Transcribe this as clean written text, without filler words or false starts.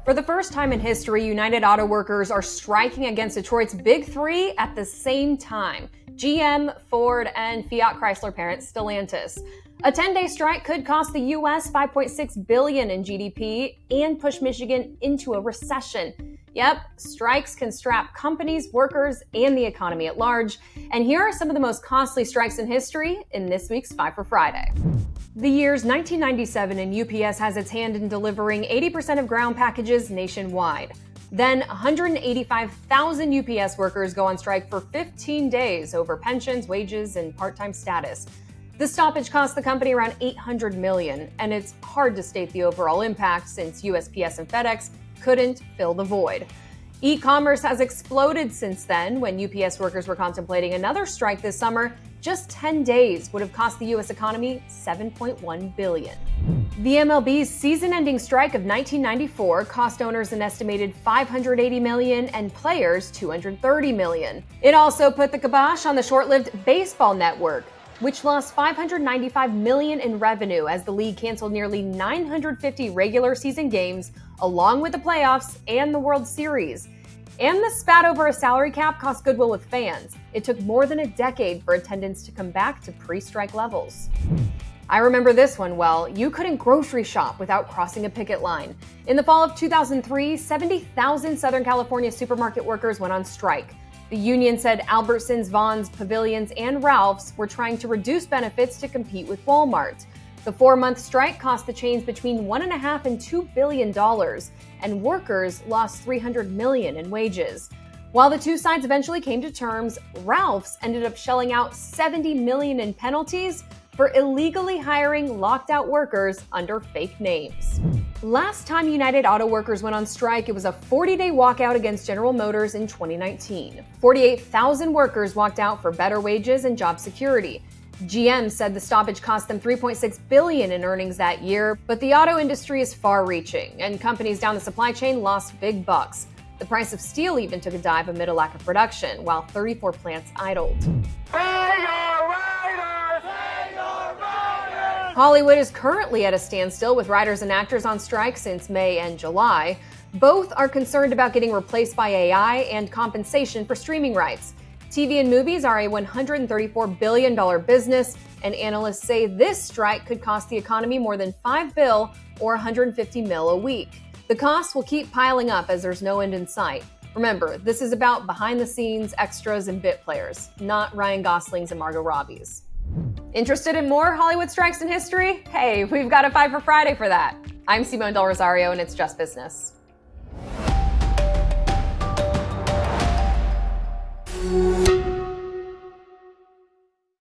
For the first time in history, United Auto Workers are striking against Detroit's Big Three at the same time: GM, Ford, and Fiat Chrysler-parent Stellantis. A 10-day strike could cost the U.S. $5.6 billion in GDP and push Michigan into a recession. Yep, strikes can strap companies, workers, and the economy at large. And here are some of the most costly strikes in history in this week's 5 for Friday. The year's 1997, and UPS has its hand in delivering 80% of ground packages nationwide. Then 185,000 UPS workers go on strike for 15 days over pensions, wages, and part-time status. The stoppage cost the company around $800 million, and it's hard to state the overall impact since USPS and FedEx couldn't fill the void. E-commerce has exploded since then. When UPS workers were contemplating another strike this summer, just 10 days would have cost the U.S. economy $7.1 billion. The MLB's season-ending strike of 1994 cost owners an estimated $580 million and players $230 million. It also put the kibosh on the short-lived baseball network, which lost $595 million in revenue as the league canceled nearly 950 regular season games, along with the playoffs and the World Series. And the spat over a salary cap cost goodwill with fans. It took more than a decade for attendance to come back to pre-strike levels. I remember this one well. You couldn't grocery shop without crossing a picket line. In the fall of 2003, 70,000 Southern California supermarket workers went on strike. The union said Albertsons, Vons, Pavilions, and Ralph's were trying to reduce benefits to compete with Walmart. The 4-month strike cost the chains between $1.5 and $2 billion, and workers lost $300 million in wages. While the two sides eventually came to terms, Ralph's ended up shelling out $70 million in penalties for illegally hiring locked-out workers under fake names. Last time United Auto Workers went on strike, it was a 40-day walkout against General Motors in 2019. 48,000 workers walked out for better wages and job security. GM said the stoppage cost them $3.6 billion in earnings that year, but the auto industry is far-reaching, and companies down the supply chain lost big bucks. The price of steel even took a dive amid a lack of production, while 34 plants idled. Hollywood is currently at a standstill with writers and actors on strike since May and July. Both are concerned about getting replaced by AI and compensation for streaming rights. TV and movies are a $134 billion business, and analysts say this strike could cost the economy more than $5 billion or $150 million a week. The costs will keep piling up as there's no end in sight. Remember, this is about behind-the-scenes extras and bit players, not Ryan Gosling's and Margot Robbie's. Interested in more Hollywood strikes in history? Hey, we've got a 5 for Friday for that. I'm Simone Del Rosario, and it's Just Business.